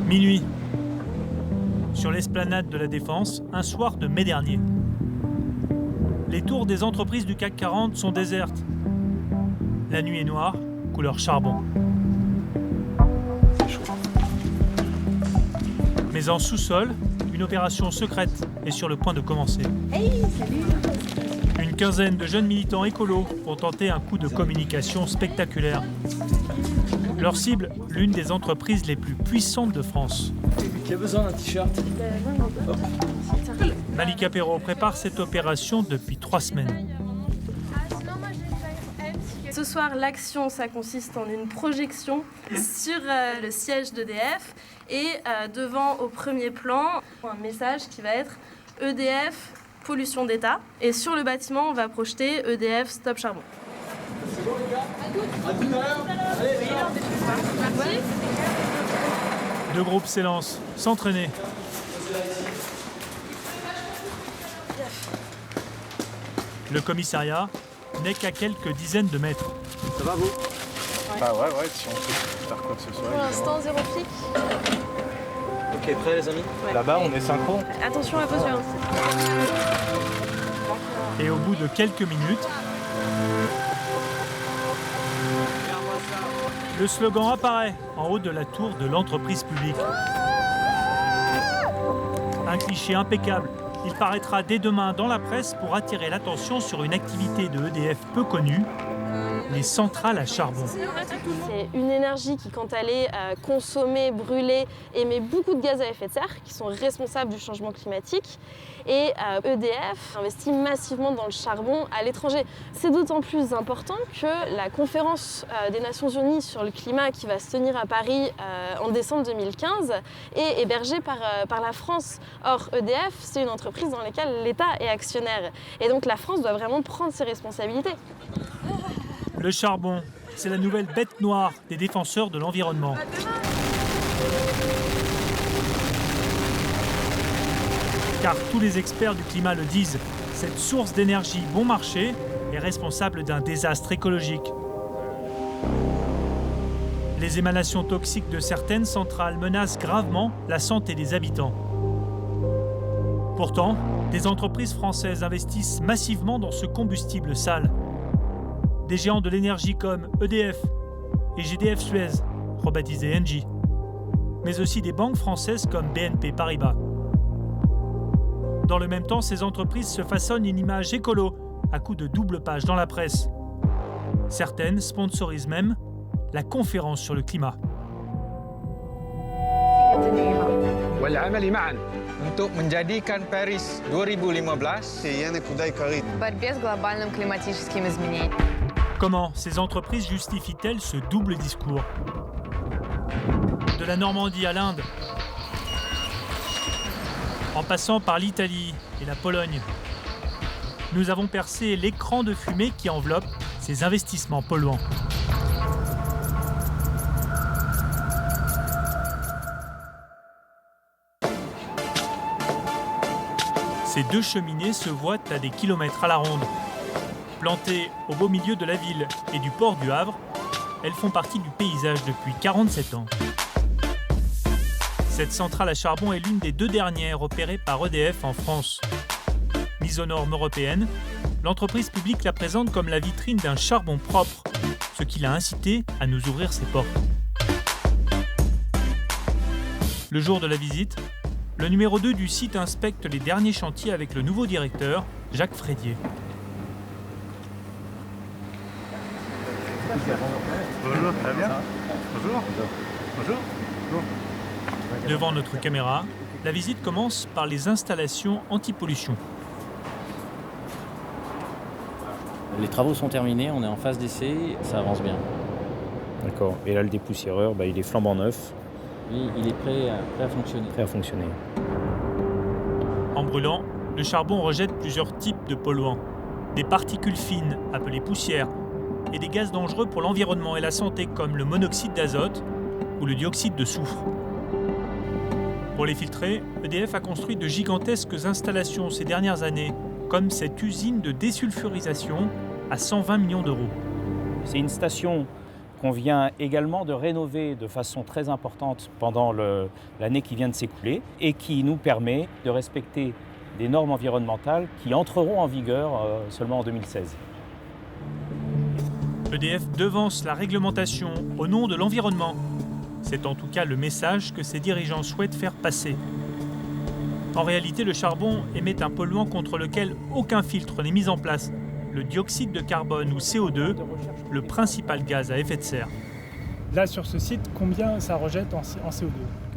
Minuit. Sur l'esplanade de la Défense, un soir de mai dernier. Les tours des entreprises du CAC 40 sont désertes. La nuit est noire, couleur charbon. Mais en sous-sol, une opération secrète est sur le point de commencer. Hey, salut! Une quinzaine de jeunes militants écolos ont tenté un coup de communication spectaculaire. Leur cible, l'une des entreprises les plus puissantes de France. Qui a besoin d'un t-shirt? Malika Perrault prépare cette opération depuis 3 semaines. Ce soir, l'action, ça consiste en une projection sur le siège d'EDF et devant, au premier plan, un message qui va être EDF, pollution d'État. Et sur le bâtiment, on va projeter EDF, stop charbon. C'est bon les gars? À tout à l'heure. Allez, Merci. Deux groupes s'élancent, s'entraîner. Le commissariat n'est qu'à quelques dizaines de mètres. ça va vous? Bah ouais, si on peut faire quoi que ce soit. Pour l'instant, zéro flic. Ok, prêts les amis? Là-bas, on est synchro. Attention à vos yeux. Et au bout de quelques minutes, le slogan apparaît en haut de la tour de l'entreprise publique. Un cliché impeccable. Il paraîtra dès demain dans la presse pour attirer l'attention sur une activité de EDF peu connue, les centrales à charbon. C'est une énergie qui, quand elle est consommée, brûlée, émet beaucoup de gaz à effet de serre, qui sont responsables du changement climatique. Et EDF investit massivement dans le charbon à l'étranger. C'est d'autant plus important que la conférence des Nations Unies sur le climat qui va se tenir à Paris en décembre 2015 est hébergée par la France. Or, EDF, c'est une entreprise dans laquelle l'État est actionnaire. Et donc la France doit vraiment prendre ses responsabilités. Le charbon, c'est la nouvelle bête noire des défenseurs de l'environnement. Car tous les experts du climat le disent, cette source d'énergie bon marché est responsable d'un désastre écologique. Les émanations toxiques de certaines centrales menacent gravement la santé des habitants. Pourtant, des entreprises françaises investissent massivement dans ce combustible sale. Des géants de l'énergie comme EDF et GDF Suez, rebaptisé Engie, mais aussi des banques françaises comme BNP Paribas. Dans le même temps, ces entreprises se façonnent une image écolo à coups de double page dans la presse. Certaines sponsorisent même la conférence sur le climat. والعمل معا untuk menjadikan Paris 2015 борьбе с глобальным климатическим изменением. Comment ces entreprises justifient-elles ce double discours? De la Normandie à l'Inde, en passant par l'Italie et la Pologne, nous avons percé l'écran de fumée qui enveloppe ces investissements polluants. Ces deux cheminées se voient à des kilomètres à la ronde. Plantées au beau milieu de la ville et du port du Havre, elles font partie du paysage depuis 47 ans. Cette centrale à charbon est l'une des 2 dernières opérées par EDF en France. Mise aux normes européennes, l'entreprise publique la présente comme la vitrine d'un charbon propre, ce qui l'a incité à nous ouvrir ses portes. Le jour de la visite, le numéro 2 du site inspecte les derniers chantiers avec le nouveau directeur, Jacques Frédier. Bonjour, ça va bien? Bonjour. Bonjour. Devant notre caméra, la visite commence par les installations anti-pollution. Les travaux sont terminés, on est en phase d'essai, ça avance bien. D'accord. Et là, le dépoussiéreur, il est flambant neuf. Oui, il est prêt à fonctionner. Prêt à fonctionner. En brûlant, le charbon rejette plusieurs types de polluants. Des particules fines, appelées poussières, et des gaz dangereux pour l'environnement et la santé comme le monoxyde d'azote ou le dioxyde de soufre. Pour les filtrer, EDF a construit de gigantesques installations ces dernières années, comme cette usine de désulfurisation à 120 millions d'euros. C'est une station qu'on vient également de rénover de façon très importante pendant l'année qui vient de s'écouler et qui nous permet de respecter des normes environnementales qui entreront en vigueur seulement en 2016. EDF devance la réglementation au nom de l'environnement. C'est en tout cas le message que ses dirigeants souhaitent faire passer. En réalité, le charbon émet un polluant contre lequel aucun filtre n'est mis en place, le dioxyde de carbone ou CO2, le principal gaz à effet de serre. Là, sur ce site, combien ça rejette en CO2 ?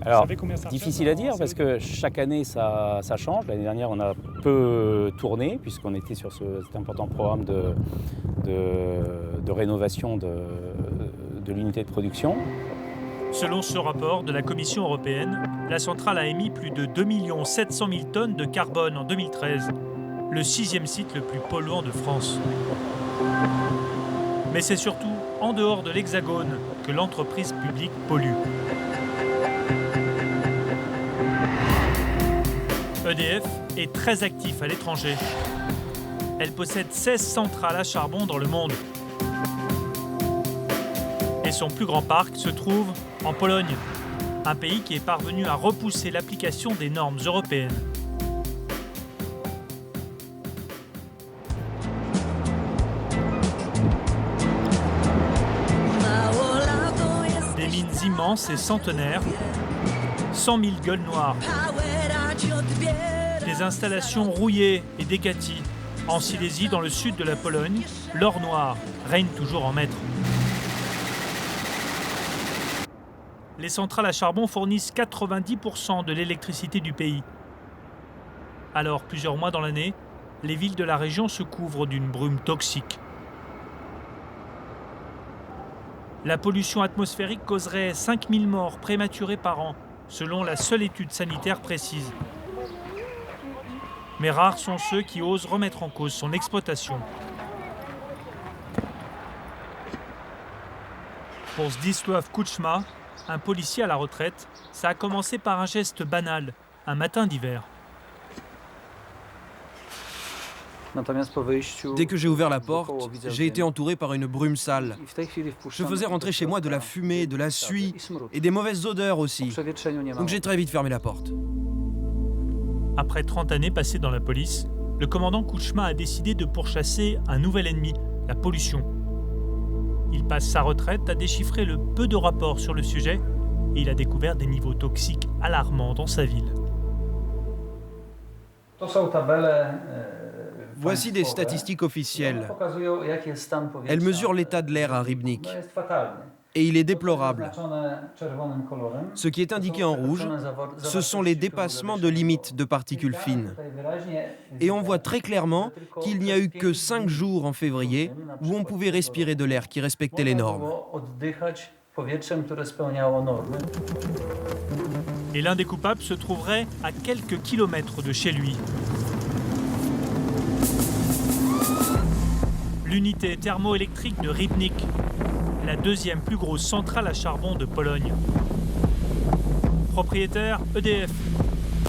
Alors, Vous savez combien ça difficile à dire parce que chaque année ça change. L'année dernière, on a peu tourné puisqu'on était sur cet important programme de rénovation de l'unité de production. Selon ce rapport de la Commission européenne, la centrale a émis plus de 2 700 000 tonnes de carbone en 2013, le 6e site le plus polluant de France. Mais c'est surtout en dehors de l'Hexagone que l'entreprise publique pollue. EDF est très actif à l'étranger. Elle possède 16 centrales à charbon dans le monde. Et son plus grand parc se trouve en Pologne, un pays qui est parvenu à repousser l'application des normes européennes. Des mines immenses et centenaires, 100 000 gueules noires. Des installations rouillées et décaties. En Silésie, dans le sud de la Pologne, l'or noir règne toujours en maître. Les centrales à charbon fournissent 90% de l'électricité du pays. Alors, plusieurs mois dans l'année, les villes de la région se couvrent d'une brume toxique. La pollution atmosphérique causerait 5000 morts prématurées par an, selon la seule étude sanitaire précise. Mais rares sont ceux qui osent remettre en cause son exploitation. Pour Zdzisław Kuczma, un policier à la retraite, ça a commencé par un geste banal, un matin d'hiver. Dès que j'ai ouvert la porte, j'ai été entouré par une brume sale. Je faisais rentrer chez moi de la fumée, de la suie et des mauvaises odeurs aussi. Donc j'ai très vite fermé la porte. Après 30 années passées dans la police, le commandant Kuczma a décidé de pourchasser un nouvel ennemi, la pollution. Il passe sa retraite à déchiffrer le peu de rapports sur le sujet et il a découvert des niveaux toxiques alarmants dans sa ville. Voici des statistiques officielles. Elles mesurent l'état de l'air à Rybnik. Et il est déplorable. Ce qui est indiqué en rouge, ce sont les dépassements de limites de particules fines. Et on voit très clairement qu'il n'y a eu que 5 jours en février où on pouvait respirer de l'air qui respectait les normes. Et l'un des coupables se trouverait à quelques kilomètres de chez lui. L'unité thermoélectrique de Rybnik, la deuxième plus grosse centrale à charbon de Pologne. Propriétaire EDF.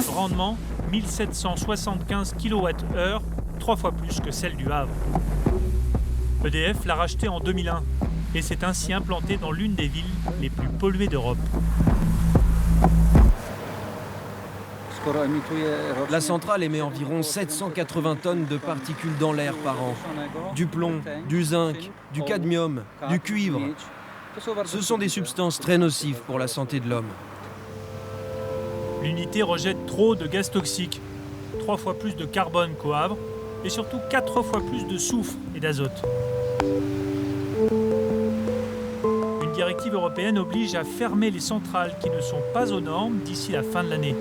Rendement 1775 kWh, 3 fois plus que celle du Havre. EDF l'a rachetée en 2001 et s'est ainsi implantée dans l'une des villes les plus polluées d'Europe. La centrale émet environ 780 tonnes de particules dans l'air par an. Du plomb, du zinc, du cadmium, du cuivre. Ce sont des substances très nocives pour la santé de l'homme. L'unité rejette trop de gaz toxiques, 3 fois plus de carbone qu'au Havre, et surtout 4 fois plus de soufre et d'azote. Une directive européenne oblige à fermer les centrales qui ne sont pas aux normes d'ici la fin de l'année.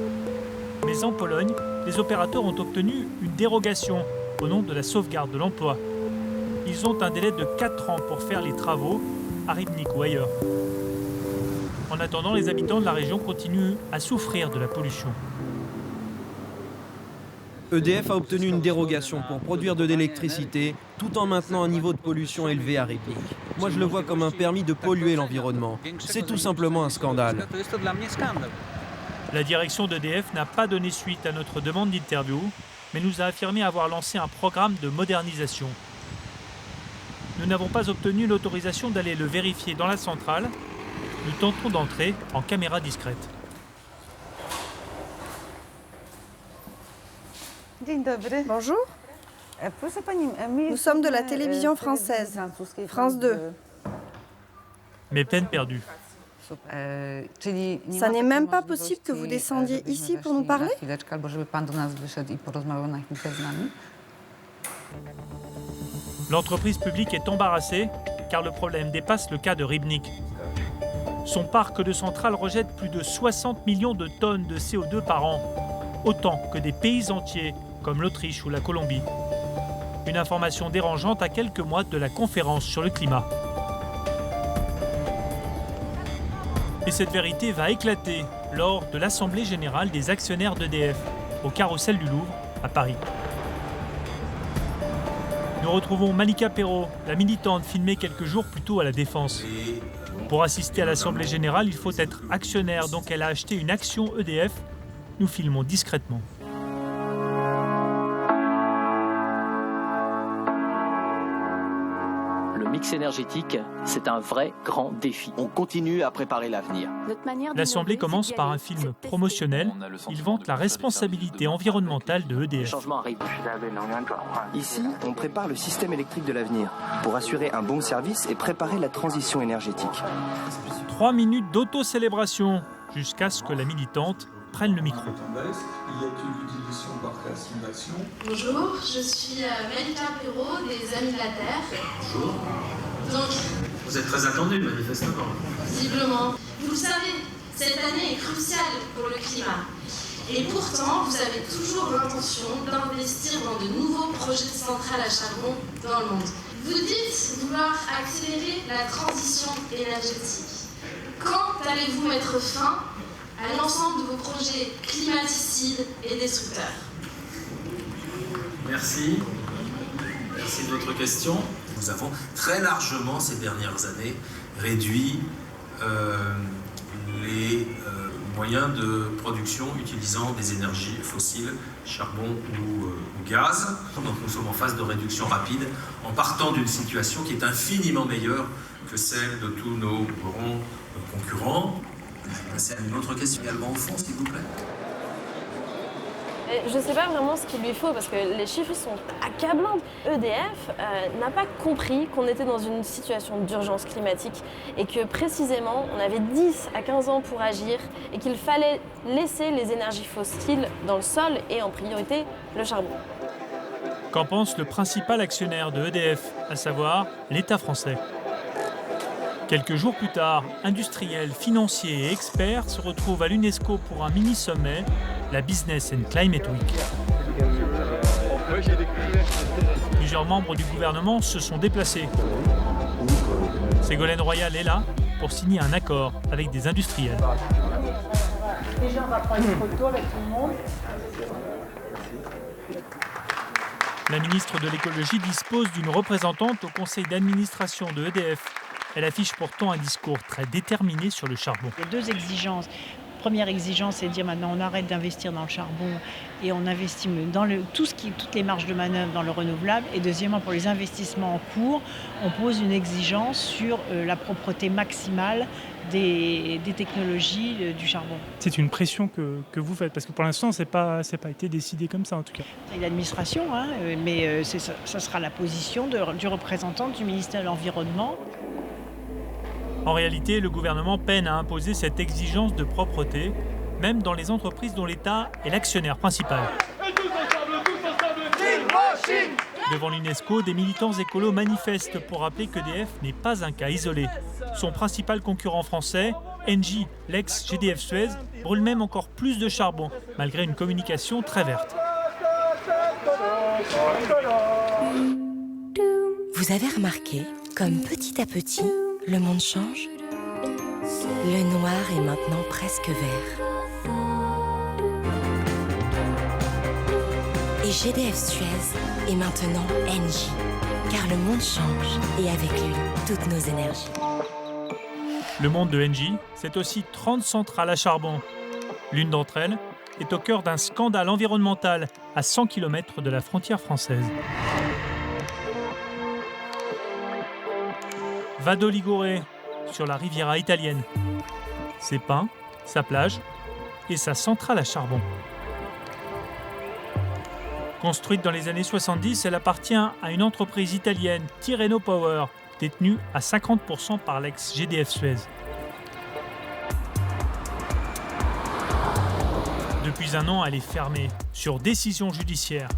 Mais en Pologne, les opérateurs ont obtenu une dérogation au nom de la sauvegarde de l'emploi. Ils ont un délai de 4 ans pour faire les travaux à Rybnik ou ailleurs. En attendant, les habitants de la région continuent à souffrir de la pollution. EDF a obtenu une dérogation pour produire de l'électricité tout en maintenant un niveau de pollution élevé à Rybnik. Moi, je le vois comme un permis de polluer l'environnement. C'est tout simplement un scandale. La direction d'EDF n'a pas donné suite à notre demande d'interview, mais nous a affirmé avoir lancé un programme de modernisation. nous n'avons pas obtenu l'autorisation d'aller le vérifier dans la centrale. Nous tentons d'entrer en caméra discrète. Bonjour. Nous sommes de la télévision française, France 2. Mais peine perdue. Ça n'est même pas possible que vous descendiez ici pour nous parler? L'entreprise publique est embarrassée car le problème dépasse le cas de Rybnik. Son parc de centrales rejette plus de 60 millions de tonnes de CO2 par an, autant que des pays entiers comme l'Autriche ou la Colombie. Une information dérangeante à quelques mois de la conférence sur le climat. Et cette vérité va éclater lors de l'Assemblée générale des actionnaires d'EDF, au Carrousel du Louvre, à Paris. Nous retrouvons Malika Perrault, la militante filmée quelques jours plus tôt à la Défense. Pour assister à l'Assemblée générale, il faut être actionnaire, donc elle a acheté une action EDF. Nous filmons discrètement. Le mix énergétique, c'est un vrai grand défi. On continue à préparer l'avenir. L'Assemblée commence par un film promotionnel. Il vante la responsabilité environnementale de EDF. Le changement arrive. Ici, on prépare le système électrique de l'avenir pour assurer un bon service et préparer la transition énergétique. 3 minutes d'auto-célébration jusqu'à ce que la militante prenne le micro. Bonjour, je suis Malika Perrault des Amis de la Terre. Bonjour. Donc, vous êtes très attendu manifestement. Visiblement. Vous le savez, cette année est cruciale pour le climat. Et pourtant, vous avez toujours l'intention d'investir dans de nouveaux projets de centrales à charbon dans le monde. Vous dites vouloir accélérer la transition énergétique. Quand allez-vous mettre fin à l'ensemble de vos projets climaticides et destructeurs? Merci. Merci de votre question. Nous avons très largement ces dernières années réduit les moyens de production utilisant des énergies fossiles, charbon ou gaz. Donc nous sommes en phase de réduction rapide en partant d'une situation qui est infiniment meilleure que celle de tous nos grands concurrents. C'est une autre question également au fond, s'il vous plaît. Je ne sais pas vraiment ce qu'il lui faut parce que les chiffres sont accablants. EDF n'a pas compris qu'on était dans une situation d'urgence climatique et que précisément on avait 10 à 15 ans pour agir et qu'il fallait laisser les énergies fossiles dans le sol et en priorité le charbon. Qu'en pense le principal actionnaire de EDF, à savoir l'État français? Quelques jours plus tard, industriels, financiers et experts se retrouvent à l'UNESCO pour un mini-sommet, la Business and Climate Week. Plusieurs membres du gouvernement se sont déplacés. Ségolène Royal est là pour signer un accord avec des industriels. Déjà, on va prendre une photo avec tout le monde. La ministre de l'écologie dispose d'une représentante au conseil d'administration de EDF. Elle affiche pourtant un discours très déterminé sur le charbon. Il y a deux exigences. Première exigence, c'est de dire maintenant on arrête d'investir dans le charbon et on investit dans toutes les marges de manœuvre dans le renouvelable. Et deuxièmement, pour les investissements en cours, on pose une exigence sur la propreté maximale des technologies du charbon. C'est une pression que vous faites, parce que pour l'instant, c'est pas été décidé comme ça en tout cas. C'est l'administration, mais ça sera la position du représentant du ministère de l'Environnement. En réalité, le gouvernement peine à imposer cette exigence de propreté, même dans les entreprises dont l'État est l'actionnaire principal. Devant l'UNESCO, des militants écolos manifestent pour rappeler qu'EDF n'est pas un cas isolé. Son principal concurrent français, Engie, l'ex-GDF Suez, brûle même encore plus de charbon, malgré une communication très verte. Vous avez remarqué, comme petit à petit, le monde change. Le noir est maintenant presque vert. Et GDF Suez est maintenant Engie. Car le monde change et avec lui, toutes nos énergies. Le monde de Engie, c'est aussi 30 centrales à charbon. L'une d'entre elles est au cœur d'un scandale environnemental à 100 km de la frontière française. Vado Ligure, sur la Riviera italienne. Ses pins, sa plage et sa centrale à charbon. Construite dans les années 70, elle appartient à une entreprise italienne, Tirreno Power, détenue à 50% par l'ex-GDF Suez. Depuis un an, elle est fermée, sur décision judiciaire.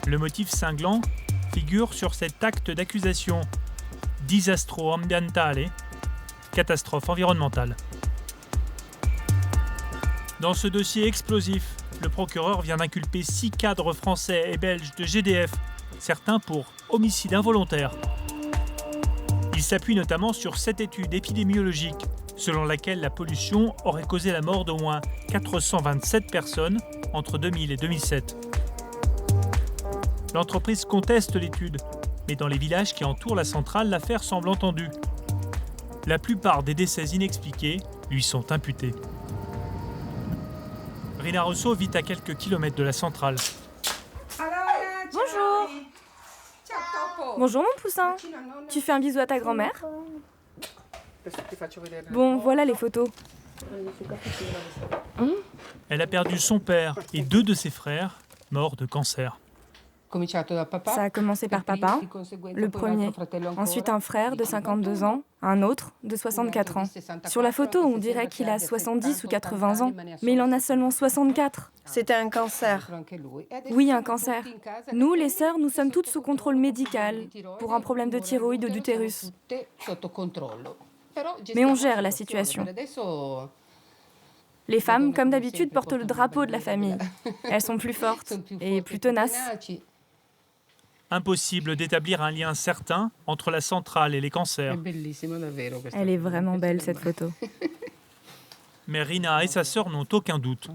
Le motif cinglant figure sur cet acte d'accusation, disastro ambientale, catastrophe environnementale. Dans ce dossier explosif, le procureur vient d'inculper 6 cadres français et belges de GDF, certains pour homicide involontaire. Il s'appuie notamment sur cette étude épidémiologique, selon laquelle la pollution aurait causé la mort d'au moins 427 personnes entre 2000 et 2007. L'entreprise conteste l'étude, mais dans les villages qui entourent la centrale, l'affaire semble entendue. La plupart des décès inexpliqués lui sont imputés. Rina Rosso vit à quelques kilomètres de la centrale. Bonjour. Bonjour mon poussin. Tu fais un bisou à ta grand-mère? Bon, voilà les photos. Elle a perdu son père et 2 de ses frères, morts de cancer. Ça a commencé par papa, le premier. Ensuite un frère de 52 ans, un autre de 64 ans. Sur la photo, on dirait qu'il a 70 ou 80 ans, mais il en a seulement 64. C'était un cancer. Oui, un cancer. Nous, les sœurs, nous sommes toutes sous contrôle médical pour un problème de thyroïde ou d'utérus. Mais on gère la situation. Les femmes, comme d'habitude, portent le drapeau de la famille. Elles sont plus fortes et plus tenaces. Impossible d'établir un lien certain entre la centrale et les cancers. Elle est vraiment belle, cette photo. Mais Rina et sa sœur n'ont aucun doute.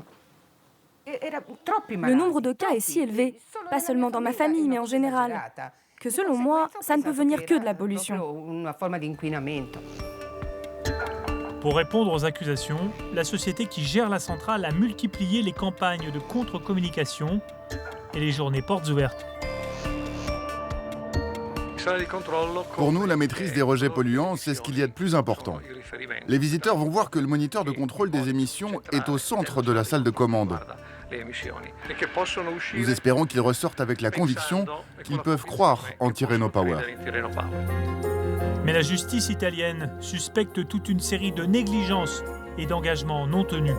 Le nombre de cas est si élevé, pas seulement dans ma famille, mais en général, que selon moi, ça ne peut venir que de la pollution. Pour répondre aux accusations, la société qui gère la centrale a multiplié les campagnes de contre-communication et les journées portes ouvertes. Pour nous, la maîtrise des rejets polluants, c'est ce qu'il y a de plus important. Les visiteurs vont voir que le moniteur de contrôle des émissions est au centre de la salle de commande. Nous espérons qu'ils ressortent avec la conviction qu'ils peuvent croire en Tirreno Power. Mais la justice italienne suspecte toute une série de négligences et d'engagements non tenus.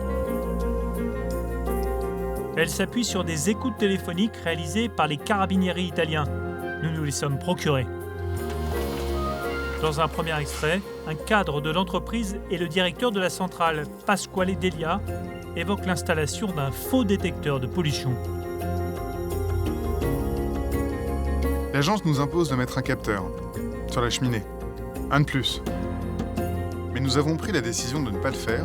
Elle s'appuie sur des écoutes téléphoniques réalisées par les carabinieri italiens. Nous nous les sommes procurés. Dans un premier extrait, un cadre de l'entreprise et le directeur de la centrale, Pasquale Delia, évoquent l'installation d'un faux détecteur de pollution. L'agence nous impose de mettre un capteur sur la cheminée. Un de plus. Mais nous avons pris la décision de ne pas le faire.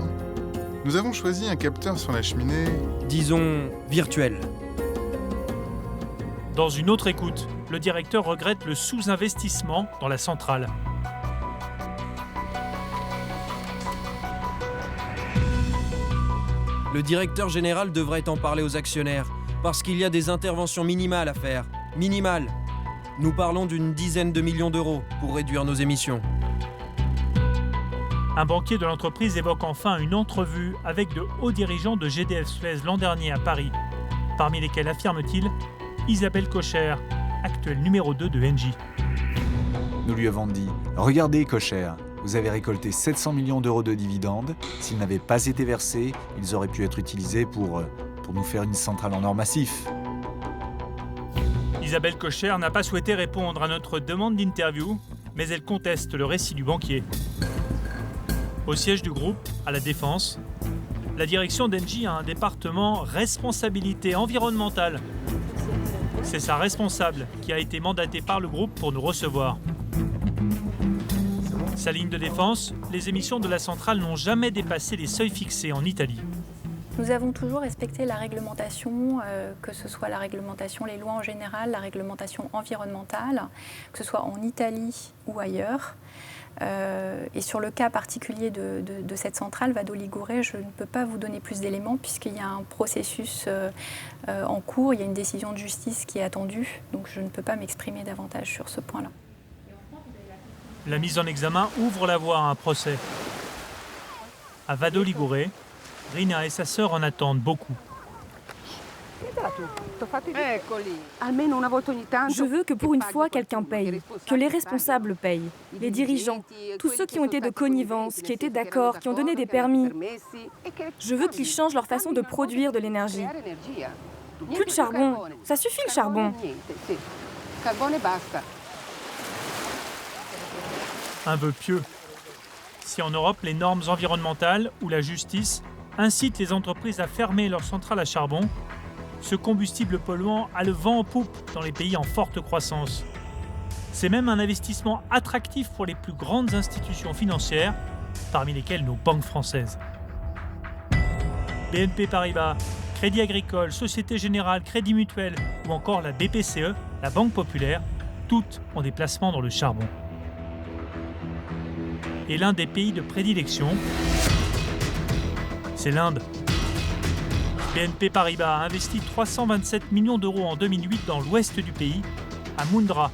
Nous avons choisi un capteur sur la cheminée... disons, virtuel. Dans une autre écoute, le directeur regrette le sous-investissement dans la centrale. Le directeur général devrait en parler aux actionnaires, parce qu'il y a des interventions minimales à faire. Minimales. Nous parlons d'une dizaine de millions d'euros pour réduire nos émissions. Un banquier de l'entreprise évoque enfin une entrevue avec de hauts dirigeants de GDF Suez l'an dernier à Paris, parmi lesquels affirme-t-il Isabelle Kocher, actuelle numéro 2 de Engie. Nous lui avons dit « Regardez Kocher, vous avez récolté 700 millions d'euros de dividendes. S'ils n'avaient pas été versés, ils auraient pu être utilisés pour nous faire une centrale en or massif. » Isabelle Kocher n'a pas souhaité répondre à notre demande d'interview, mais elle conteste le récit du banquier. Au siège du groupe, à la Défense, la direction d'Engie a un département responsabilité environnementale. C'est sa responsable qui a été mandatée par le groupe pour nous recevoir. Sa ligne de défense, les émissions de la centrale n'ont jamais dépassé les seuils fixés en Italie. Nous avons toujours respecté la réglementation, que ce soit la réglementation, les lois en général, la réglementation environnementale, que ce soit en Italie ou ailleurs. Et sur le cas particulier de cette centrale, Vado Ligure, je ne peux pas vous donner plus d'éléments puisqu'il y a un processus en cours, il y a une décision de justice qui est attendue, donc je ne peux pas m'exprimer davantage sur ce point-là. La mise en examen ouvre la voie à un procès. À Vado Ligure, Rina et sa sœur en attendent beaucoup. Je veux que pour une fois, quelqu'un paye, que les responsables payent, les dirigeants, tous ceux qui ont été de connivence, qui étaient d'accord, qui ont donné des permis. Je veux qu'ils changent leur façon de produire de l'énergie. Plus de charbon, ça suffit le charbon. Un vœu pieux. Si en Europe, les normes environnementales ou la justice incitent les entreprises à fermer leurs centrales à charbon, ce combustible polluant a le vent en poupe dans les pays en forte croissance. C'est même un investissement attractif pour les plus grandes institutions financières, parmi lesquelles nos banques françaises. BNP Paribas, Crédit Agricole, Société Générale, Crédit Mutuel ou encore la BPCE, la Banque Populaire, toutes ont des placements dans le charbon. Et l'un des pays de prédilection, c'est l'Inde. BNP Paribas a investi 327 millions d'euros en 2008 dans l'ouest du pays, à Mundra,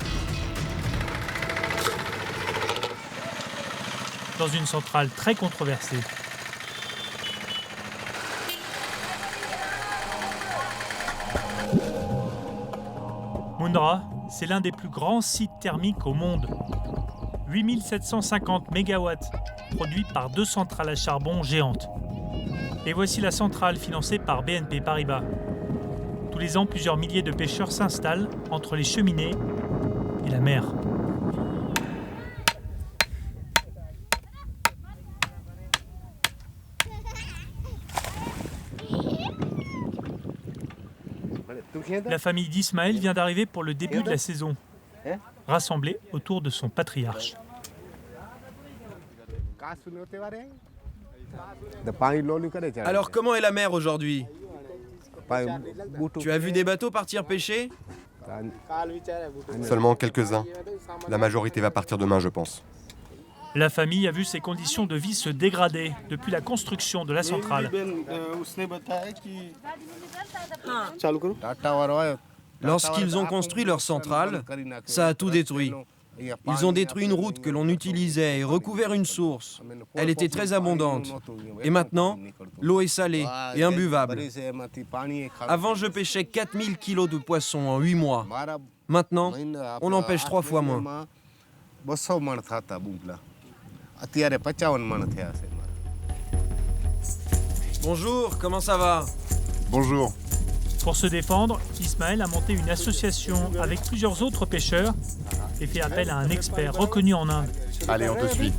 dans une centrale très controversée. Mundra, c'est l'un des plus grands sites thermiques au monde. 8750 MW produits par 2 centrales à charbon géantes. Et voici la centrale financée par BNP Paribas. Tous les ans, plusieurs milliers de pêcheurs s'installent entre les cheminées et la mer. La famille d'Ismaël vient d'arriver pour le début de la saison, rassemblée autour de son patriarche. Alors comment est la mer aujourd'hui? Tu as vu des bateaux partir pêcher? Seulement quelques-uns. La majorité va partir demain, je pense. La famille a vu ses conditions de vie se dégrader depuis la construction de la centrale. Lorsqu'ils ont construit leur centrale, ça a tout détruit. Ils ont détruit une route que l'on utilisait et recouvert une source. Elle était très abondante. Et maintenant, l'eau est salée et imbuvable. Avant, je pêchais 4000 kilos de poissons en 8 mois. Maintenant, on en pêche 3 fois moins. Bonjour, comment ça va? Bonjour. Pour se défendre, Ismaël a monté une association avec plusieurs autres pêcheurs et fait appel à un expert reconnu en Inde. Allez, on te suit.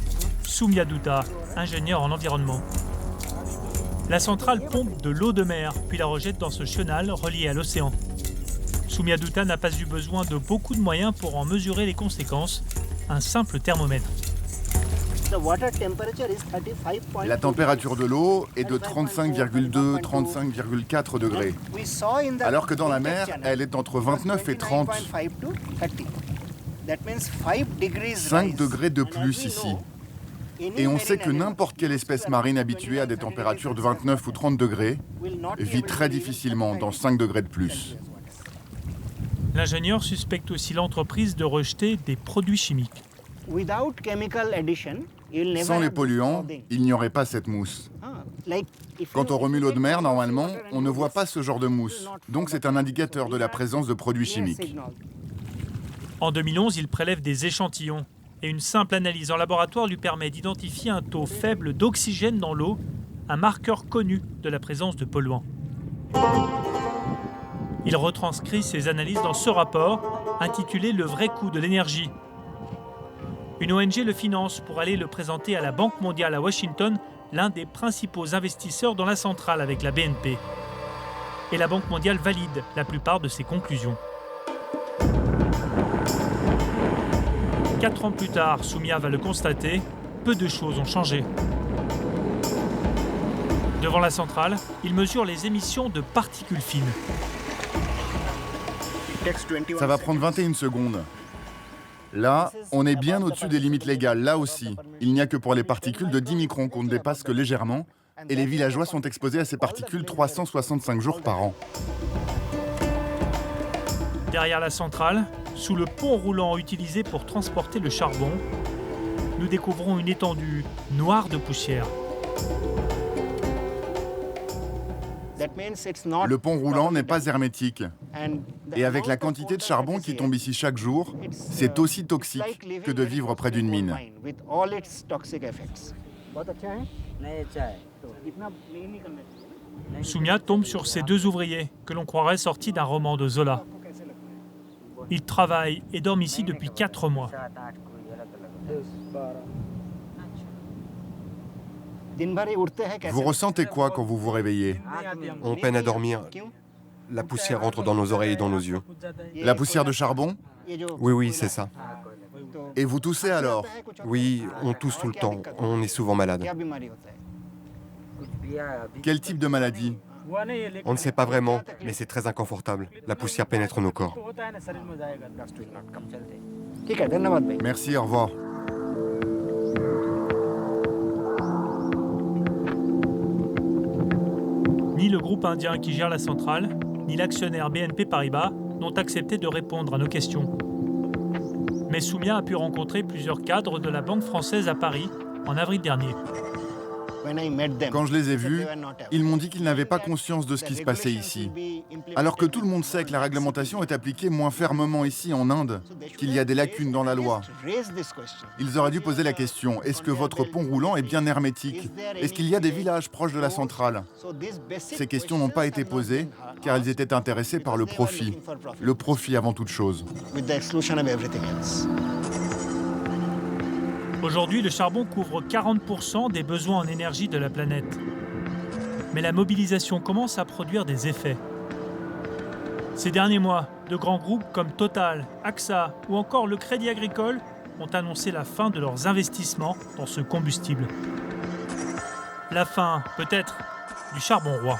Soumya Dutta, ingénieur en environnement. La centrale pompe de l'eau de mer, puis la rejette dans ce chenal relié à l'océan. Soumya Dutta n'a pas eu besoin de beaucoup de moyens pour en mesurer les conséquences. Un simple thermomètre. La température de l'eau est de 35,2, 35,4 degrés. Alors que dans la mer, elle est entre 29 et 30. 5 degrés de plus ici. Et on sait que n'importe quelle espèce marine habituée à des températures de 29 ou 30 degrés vit très difficilement dans 5 degrés de plus. L'ingénieur suspecte aussi l'entreprise de rejeter des produits chimiques. Sans les polluants, il n'y aurait pas cette mousse. Quand on remue l'eau de mer, normalement, on ne voit pas ce genre de mousse. Donc c'est un indicateur de la présence de produits chimiques. En 2011, il prélève des échantillons. Et une simple analyse en laboratoire lui permet d'identifier un taux faible d'oxygène dans l'eau, un marqueur connu de la présence de polluants. Il retranscrit ses analyses dans ce rapport, intitulé « Le vrai coût de l'énergie ». Une ONG le finance pour aller le présenter à la Banque mondiale à Washington, l'un des principaux investisseurs dans la centrale avec la BNP. Et la Banque mondiale valide la plupart de ses conclusions. 4 ans plus tard, Soumya va le constater, peu de choses ont changé. Devant la centrale, il mesure les émissions de particules fines. Ça va prendre 21 secondes. Là, on est bien au-dessus des limites légales, là aussi. Il n'y a que pour les particules de 10 microns qu'on ne dépasse que légèrement, et les villageois sont exposés à ces particules 365 jours par an. Derrière la centrale, sous le pont roulant utilisé pour transporter le charbon, nous découvrons une étendue noire de poussière. Le pont roulant n'est pas hermétique. Et avec la quantité de charbon qui tombe ici chaque jour, c'est aussi toxique que de vivre près d'une mine. Soumia tombe sur ces deux ouvriers que l'on croirait sortis d'un roman de Zola. Ils travaillent et dorment ici depuis 4 mois. Vous ressentez quoi quand vous vous réveillez? On peine à dormir. La poussière entre dans nos oreilles et dans nos yeux. La poussière de charbon? Oui, c'est ça. Et vous toussez alors? Oui, on tousse tout le temps. On est souvent malade. Quel type de maladie? On ne sait pas vraiment, mais c'est très inconfortable. La poussière pénètre nos corps. Merci, au revoir. Ni le groupe indien qui gère la centrale, ni l'actionnaire BNP Paribas n'ont accepté de répondre à nos questions. Mais Soumia a pu rencontrer plusieurs cadres de la Banque française à Paris en avril dernier. Quand je les ai vus, ils m'ont dit qu'ils n'avaient pas conscience de ce qui se passait ici. Alors que tout le monde sait que la réglementation est appliquée moins fermement ici en Inde, qu'il y a des lacunes dans la loi. Ils auraient dû poser la question, est-ce que votre pont roulant est bien hermétique? Est-ce qu'il y a des villages proches de la centrale? Ces questions n'ont pas été posées car ils étaient intéressés par le profit. Le profit avant toute chose. Aujourd'hui, le charbon couvre 40% des besoins en énergie de la planète. Mais la mobilisation commence à produire des effets. Ces derniers mois, de grands groupes comme Total, AXA ou encore le Crédit Agricole ont annoncé la fin de leurs investissements dans ce combustible. La fin, peut-être, du charbon roi.